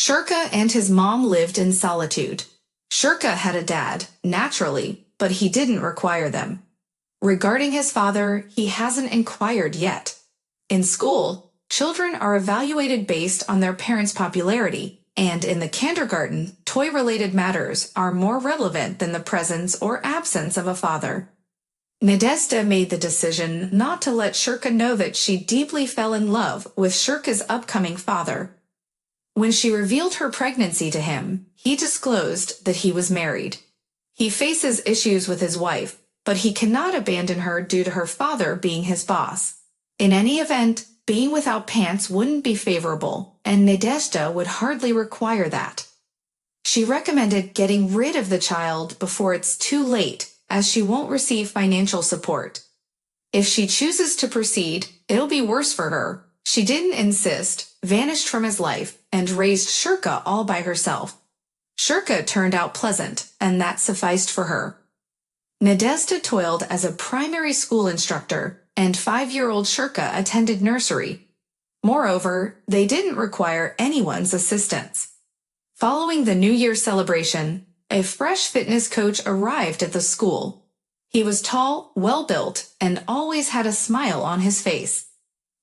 Shurka and his mom lived in solitude. Shurka had a dad, naturally, but he didn't require them. Regarding his father, he hasn't inquired yet. In school, children are evaluated based on their parents' popularity, and in the kindergarten, toy-related matters are more relevant than the presence or absence of a father. Nadezhda made the decision not to let Shurka know that she deeply fell in love with Shurka's upcoming father. When she revealed her pregnancy to him, he disclosed that he was married. He faces issues with his wife, but he cannot abandon her due to her father being his boss. In any event, being without pants wouldn't be favorable, and Nadezhda would hardly require that. She recommended getting rid of the child before it's too late, as she won't receive financial support. If she chooses to proceed, it'll be worse for her. She didn't insist, vanished from his life, and raised Shurka all by herself. Shurka turned out pleasant, and that sufficed for her. Nadezhda toiled as a primary school instructor, and 5-year-old Shurka attended nursery. Moreover, they didn't require anyone's assistance. Following the New Year celebration, a fresh fitness coach arrived at the school. He was tall, well-built, and always had a smile on his face.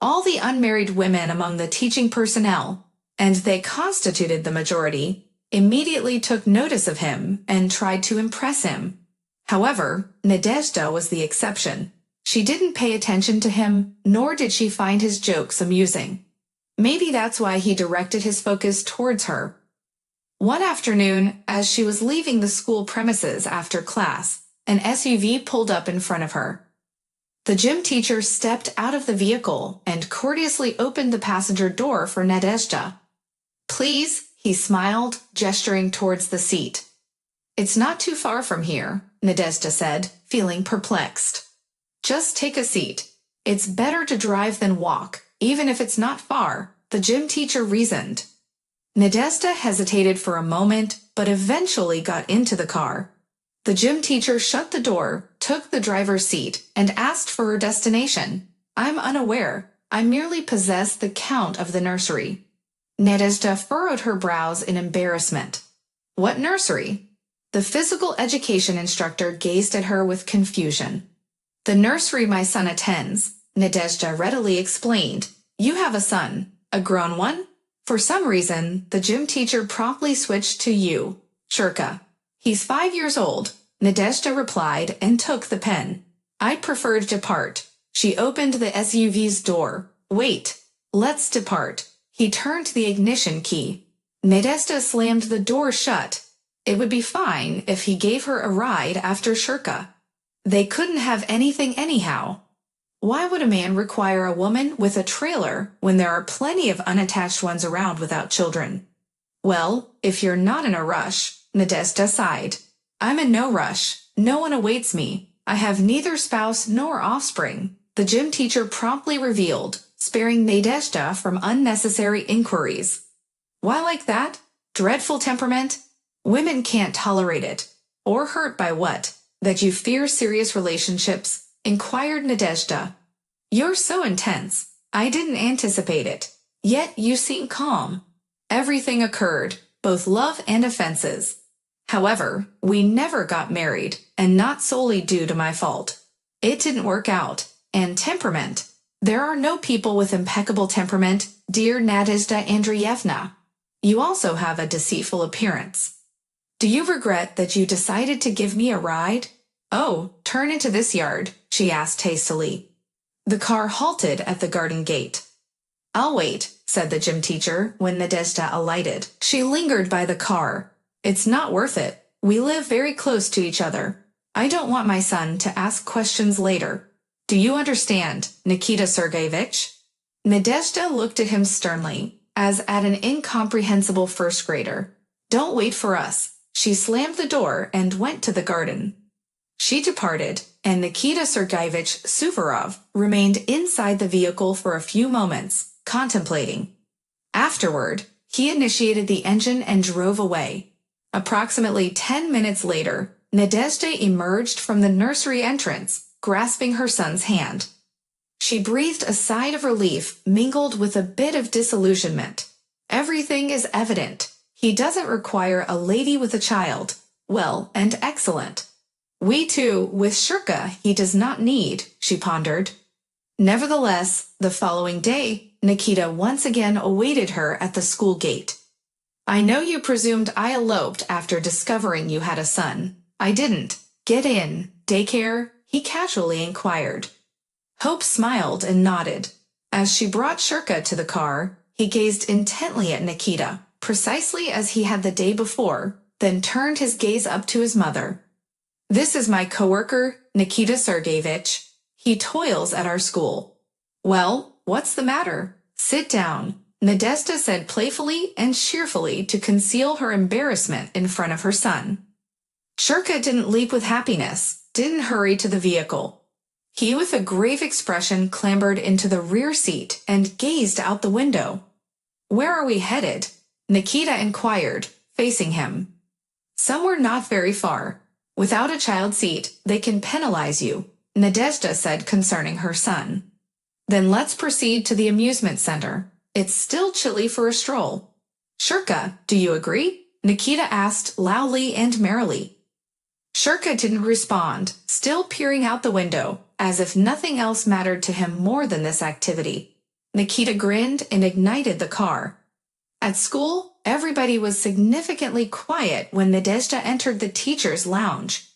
All the unmarried women among the teaching personnel, and they constituted the majority, immediately took notice of him and tried to impress him. However, Nadezhda was the exception. She didn't pay attention to him, nor did she find his jokes amusing. Maybe that's why he directed his focus towards her. One afternoon, as she was leaving the school premises after class, an SUV pulled up in front of her. The gym teacher stepped out of the vehicle and courteously opened the passenger door for Nadezhda. "Please," he smiled, gesturing towards the seat. "It's not too far from here," Nadezhda said, feeling perplexed. "Just take a seat. It's better to drive than walk, even if it's not far," the gym teacher reasoned. Nadezhda hesitated for a moment, but eventually got into the car. The gym teacher shut the door, took the driver's seat, and asked for her destination. "I'm unaware. I merely possess the count of the nursery." Nadezhda furrowed her brows in embarrassment. "What nursery?" The physical education instructor gazed at her with confusion. "The nursery my son attends," Nadezhda readily explained. "You have a son, a grown one?" For some reason, the gym teacher promptly switched to you, Shurka. "He's 5 years old," Nadezhda replied and took the pen. "I'd prefer to depart." She opened the SUV's door. "Wait. Let's depart." He turned the ignition key. Nadezhda slammed the door shut. It would be fine if he gave her a ride after Shurka. They couldn't have anything anyhow. Why would a man require a woman with a trailer when there are plenty of unattached ones around without children? "Well, if you're not in a rush," Nadezhda sighed. "I'm in no rush. No one awaits me. I have neither spouse nor offspring," the gym teacher promptly revealed, sparing Nadezhda from unnecessary inquiries. "Why like that? Dreadful temperament? Women can't tolerate it. Or hurt by what? That you fear serious relationships?" inquired Nadezhda. "You're so intense. I didn't anticipate it. Yet you seem calm." "Everything occurred, both love and offenses. However, we never got married, and not solely due to my fault. It didn't work out. And temperament. There are no people with impeccable temperament, dear Nadezhda Andreevna. You also have a deceitful appearance. Do you regret that you decided to give me a ride?" "Oh, turn into this yard," she asked hastily. The car halted at the garden gate. "I'll wait," said the gym teacher when Nadezhda alighted. She lingered by the car. "It's not worth it. We live very close to each other. I don't want my son to ask questions later. Do you understand, Nikita Sergeyevich?" Nadezhda looked at him sternly, as at an incomprehensible first grader. "Don't wait for us." She slammed the door and went to the garden. She departed, and Nikita Sergeyevich Suvorov remained inside the vehicle for a few moments, contemplating. Afterward, he initiated the engine and drove away. Approximately 10 minutes later, Nadezhda emerged from the nursery entrance, grasping her son's hand. She breathed a sigh of relief mingled with a bit of disillusionment. Everything is evident. He doesn't require a lady with a child. Well, and excellent. We too, with Shirka, he does not need, she pondered. Nevertheless, the following day, Nikita once again awaited her at the school gate. I know you presumed I eloped after discovering you had a son. I didn't. Get in. Daycare? He casually inquired. Hope smiled and nodded. As she brought Shirka to the car, he gazed intently at Nikita, precisely as he had the day before, then turned his gaze up to his mother. This is my coworker, Nikita Sergeyevich. He toils at our school. Well, what's the matter? Sit down, Nadezhda said playfully and cheerfully to conceal her embarrassment in front of her son. Shirka didn't leap with happiness, didn't hurry to the vehicle. He with a grave expression clambered into the rear seat and gazed out the window. Where are we headed? Nikita inquired, facing him. Somewhere not very far. Without a child seat, they can penalize you, Nadezhda said concerning her son. Then let's proceed to the amusement center. It's still chilly for a stroll. Shirka, do you agree? Nikita asked loudly and merrily. Shirka didn't respond, still peering out the window, as if nothing else mattered to him more than this activity. Nikita grinned and ignited the car. At school, everybody was significantly quiet when Nadezhda entered the teacher's lounge.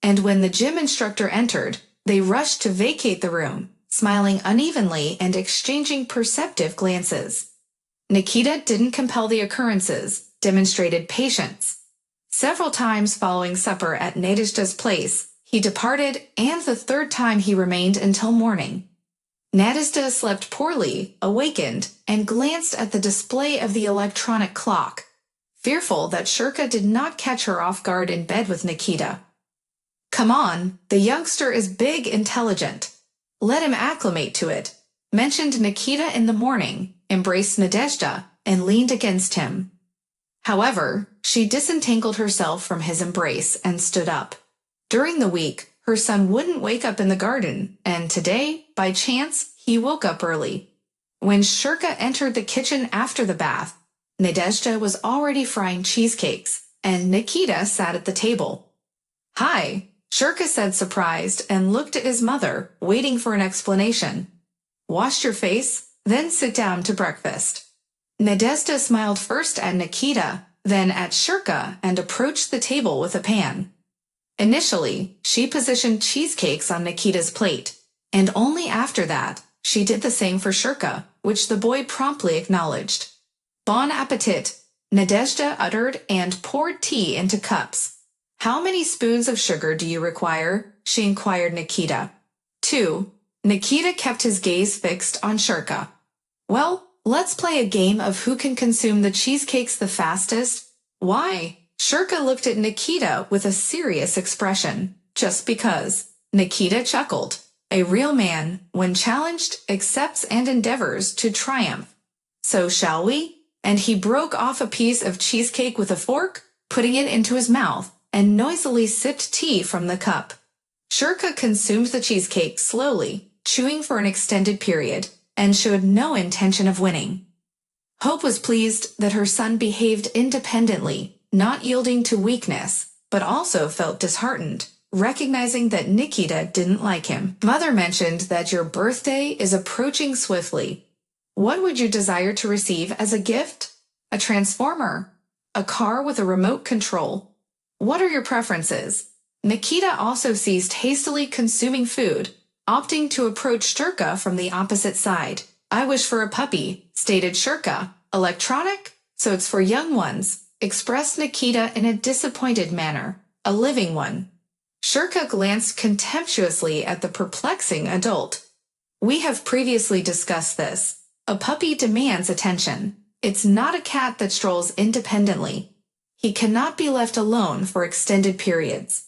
And when the gym instructor entered, they rushed to vacate the room, smiling unevenly and exchanging perceptive glances. Nikita didn't compel the occurrences, demonstrated patience. Several times following supper at Nadezhda's place, he departed, and the third time he remained until morning. Nadezhda slept poorly, awakened, and glanced at the display of the electronic clock, fearful that Shirka did not catch her off guard in bed with Nikita. Come on, the youngster is big intelligent. Let him acclimate to it, mentioned Nikita in the morning, embraced Nadezhda, and leaned against him. However, she disentangled herself from his embrace and stood up. During the week, her son wouldn't wake up in the garden, and today, by chance, he woke up early. When Shirka entered the kitchen after the bath, Nadezhda was already frying cheesecakes, and Nikita sat at the table. Hi, Shirka said surprised and looked at his mother, waiting for an explanation. Wash your face, then sit down to breakfast. Nadezhda smiled first at Nikita, then at Shirka and approached the table with a pan. Initially, she positioned cheesecakes on Nikita's plate, and only after that, she did the same for Shirka, which the boy promptly acknowledged. Bon appetit, Nadezhda uttered and poured tea into cups. How many spoons of sugar do you require? She inquired Nikita. 2. Nikita kept his gaze fixed on Shirka. Well, let's play a game of who can consume the cheesecakes the fastest. Why? Shirka looked at Nikita with a serious expression. Just because. Nikita chuckled. A real man, when challenged, accepts and endeavors to triumph. So shall we? And he broke off a piece of cheesecake with a fork, putting it into his mouth, and noisily sipped tea from the cup. Shirka consumed the cheesecake slowly, chewing for an extended period, and showed no intention of winning. Hope was pleased that her son behaved independently, not yielding to weakness, but also felt disheartened, recognizing that Nikita didn't like him. Mother mentioned that your birthday is approaching swiftly. What would you desire to receive as a gift? A transformer? A car with a remote control? What are your preferences? Nikita also ceased hastily consuming food, opting to approach Shirka from the opposite side. I wish for a puppy, stated Shirka. Electronic? So it's for young ones, expressed Nikita in a disappointed manner. A living one. Shirka glanced contemptuously at the perplexing adult. We have previously discussed this. A puppy demands attention. It's not a cat that strolls independently. He cannot be left alone for extended periods.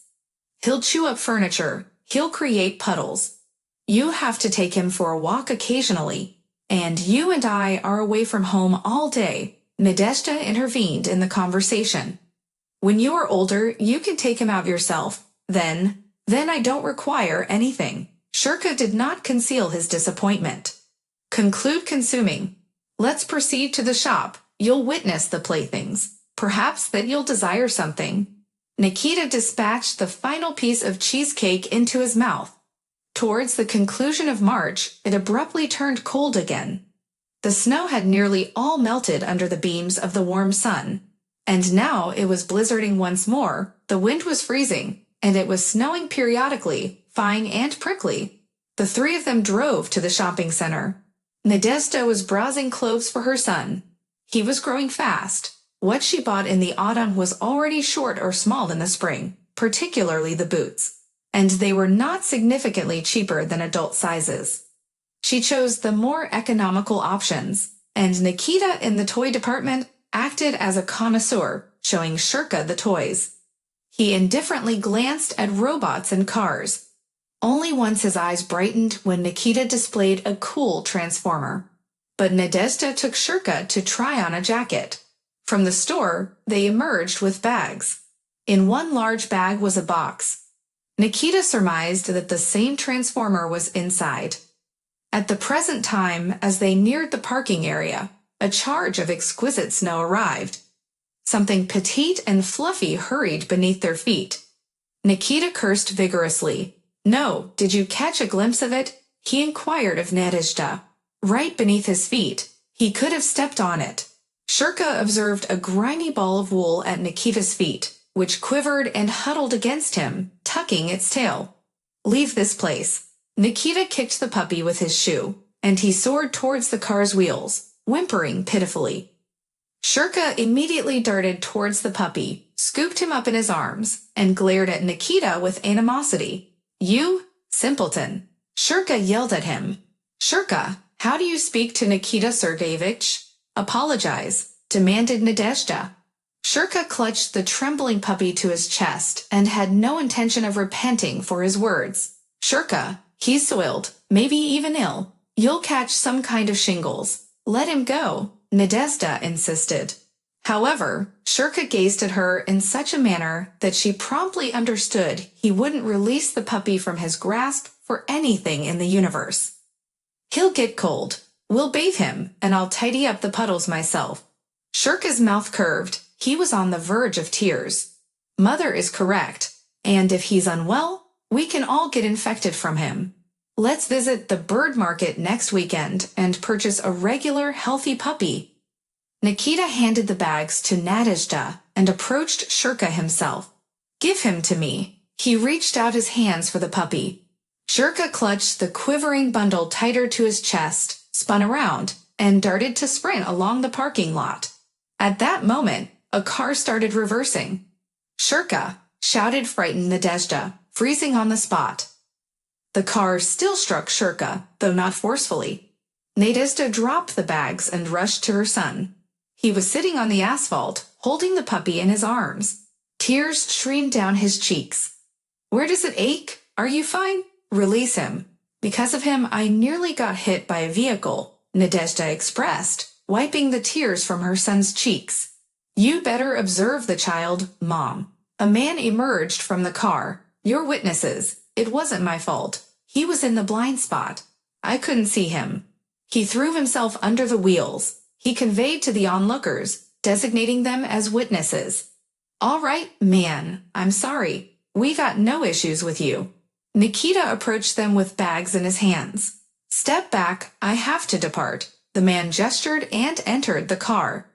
He'll chew up furniture. He'll create puddles. You have to take him for a walk occasionally. And you and I are away from home all day. Nadezhda intervened in the conversation. When you are older, you can take him out yourself. Then I don't require anything. Shirka did not conceal his disappointment. Conclude consuming. Let's proceed to the shop. You'll witness the playthings. Perhaps that you'll desire something. Nikita dispatched the final piece of cheesecake into his mouth. Towards the conclusion of March, it abruptly turned cold again. The snow had nearly all melted under the beams of the warm sun. And now it was blizzarding once more, the wind was freezing, and it was snowing periodically, fine and prickly. The three of them drove to the shopping center. Nadezhda was browsing clothes for her son. He was growing fast. What she bought in the autumn was already short or small in the spring, particularly the boots. And they were not significantly cheaper than adult sizes. She chose the more economical options, and Nikita in the toy department acted as a connoisseur, showing Shurka the toys. He indifferently glanced at robots and cars. Only once his eyes brightened when Nikita displayed a cool transformer. But Nadezhda took Shurka to try on a jacket. From the store, they emerged with bags. In one large bag was a box. Nikita surmised that the same transformer was inside. At the present time, as they neared the parking area, a charge of exquisite snow arrived. Something petite and fluffy hurried beneath their feet. Nikita cursed vigorously. "No, did you catch a glimpse of it?" he inquired of Nadezhda. Right beneath his feet. He could have stepped on it. Shurka observed a grimy ball of wool at Nikita's feet, which quivered and huddled against him, tucking its tail. "Leave this place." Nikita kicked the puppy with his shoe, and he soared towards the car's wheels, whimpering pitifully. Shurka immediately darted towards the puppy, scooped him up in his arms, and glared at Nikita with animosity. "You simpleton!" Shurka yelled at him. "Shurka, how do you speak to Nikita Sergeyevich?" "Apologize," demanded Nadezhda. Shurka clutched the trembling puppy to his chest and had no intention of repenting for his words. "Shurka, he's soiled, maybe even ill. You'll catch some kind of shingles. Let him go," Nadezhda insisted. However, Shurka gazed at her in such a manner that she promptly understood he wouldn't release the puppy from his grasp for anything in the universe. "He'll get cold. We'll bathe him, and I'll tidy up the puddles myself." Shurka's mouth curved. He was on the verge of tears. "Mother is correct, and if he's unwell, we can all get infected from him. Let's visit the bird market next weekend and purchase a regular, healthy puppy." Nikita handed the bags to Nadezhda and approached Shurka himself. "Give him to me." He reached out his hands for the puppy. Shurka clutched the quivering bundle tighter to his chest, spun around, and darted to sprint along the parking lot. At that moment, a car started reversing. "Shurka!" shouted frightened Nadezhda, freezing on the spot. The car still struck Shurka, though not forcefully. Nadezhda dropped the bags and rushed to her son. He was sitting on the asphalt, holding the puppy in his arms. Tears streamed down his cheeks. "Where does it ache? Are you fine? Release him. Because of him, I nearly got hit by a vehicle," Nadezhda expressed, wiping the tears from her son's cheeks. "You better observe the child, Mom." A man emerged from the car. "You're witnesses. It wasn't my fault. He was in the blind spot. I couldn't see him. He threw himself under the wheels." He conveyed to the onlookers, designating them as witnesses. "All right, man, I'm sorry. We got no issues with you." Nikita approached them with bags in his hands. "Step back, I have to depart." The man gestured and entered the car.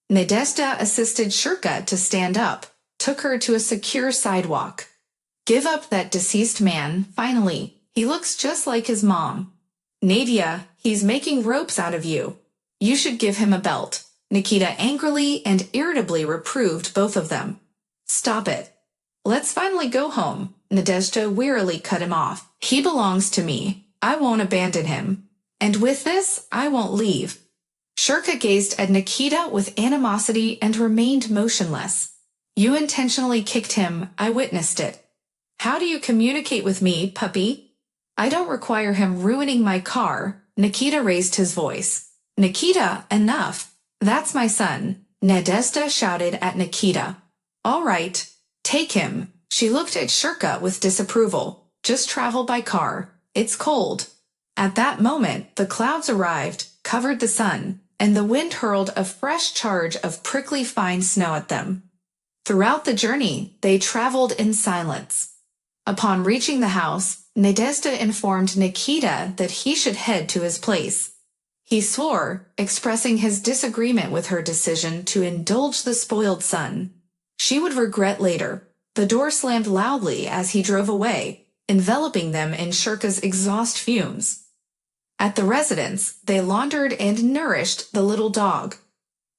Nadezhda assisted Shurka to stand up, took her to a secure sidewalk. "Give up that deceased man, finally. He looks just like his mom." "Nadia, he's making ropes out of you. You should give him a belt." Nikita angrily and irritably reproved both of them. "Stop it. Let's finally go home." Nadezhda wearily cut him off. "He belongs to me. I won't abandon him. And with this, I won't leave." Shurka gazed at Nikita with animosity and remained motionless. "You intentionally kicked him. I witnessed it. How do you communicate with me, puppy?" "I don't require him ruining my car." Nikita raised his voice. "Nikita, enough. That's my son." Nadezhda shouted at Nikita. "All right, take him." She looked at Shurka with disapproval. "Just travel by car. It's cold." At that moment, the clouds arrived, covered the sun, and the wind hurled a fresh charge of prickly fine snow at them. Throughout the journey, they traveled in silence. Upon reaching the house, Nadezhda informed Nikita that he should head to his place. He swore, expressing his disagreement with her decision to indulge the spoiled son. She would regret later. The door slammed loudly as he drove away, enveloping them in Shurka's exhaust fumes. At the residence, they laundered and nourished the little dog.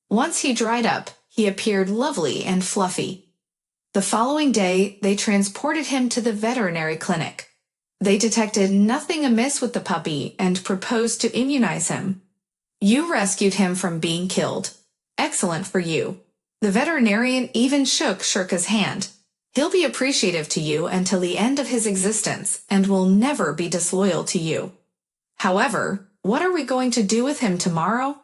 Once he dried up, he appeared lovely and fluffy. The following day, they transported him to the veterinary clinic. They detected nothing amiss with the puppy and proposed to immunize him. You rescued him from being killed. Excellent for you. The veterinarian even shook Shurka's hand. He'll be appreciative to you until the end of his existence and will never be disloyal to you. However, what are we going to do with him tomorrow?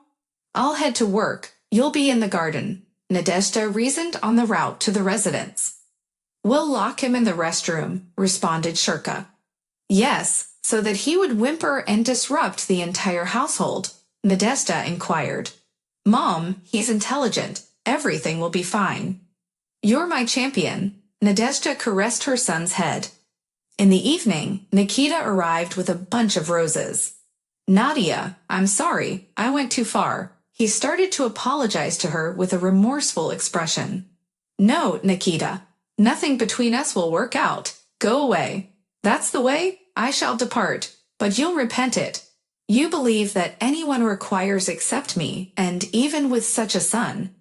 I'll head to work. You'll be in the garden, Nadezhda reasoned on the route to the residence. We'll lock him in the restroom, responded Shurka. Yes, so that he would whimper and disrupt the entire household, Nadezhda inquired. Mom, he's intelligent. Everything will be fine. You're my champion. Nadezhda caressed her son's head. In the evening, Nikita arrived with a bunch of roses. Nadia, I'm sorry, I went too far. He started to apologize to her with a remorseful expression. No, Nikita, nothing between us will work out. Go away. That's the way, I shall depart, but you'll repent it. You believe that anyone requires except me, and even with such a son.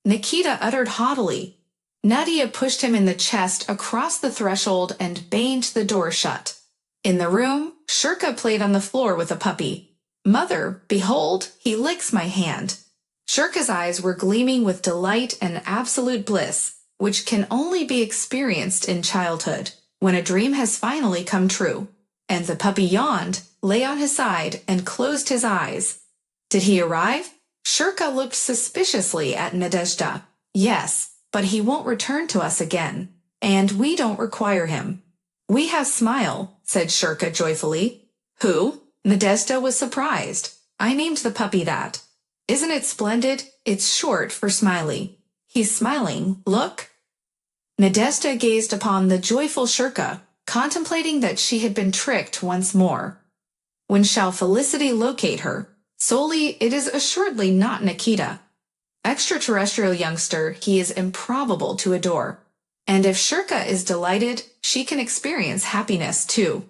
Nikita uttered haughtily. Nadia pushed him in the chest across the threshold and banged the door shut. In the room, Shurka played on the floor with a puppy. Mother, behold, he licks my hand. Shurka's eyes were gleaming with delight and absolute bliss, which can only be experienced in childhood, when a dream has finally come true. And the puppy yawned, lay on his side, and closed his eyes. Did he arrive? Shurka looked suspiciously at Nadezhda. Yes, but he won't return to us again, and we don't require him. We have Smile, said Shurka joyfully. Who? Nadezhda was surprised. I named the puppy that. Isn't it splendid? It's short for Smiley. He's smiling, look. Nadezhda gazed upon the joyful Shurka, contemplating that she had been tricked once more. When shall Felicity locate her? Solely, it is assuredly not Nikita. Extraterrestrial youngster, he is improbable to adore. And if Shurka is delighted, she can experience happiness too.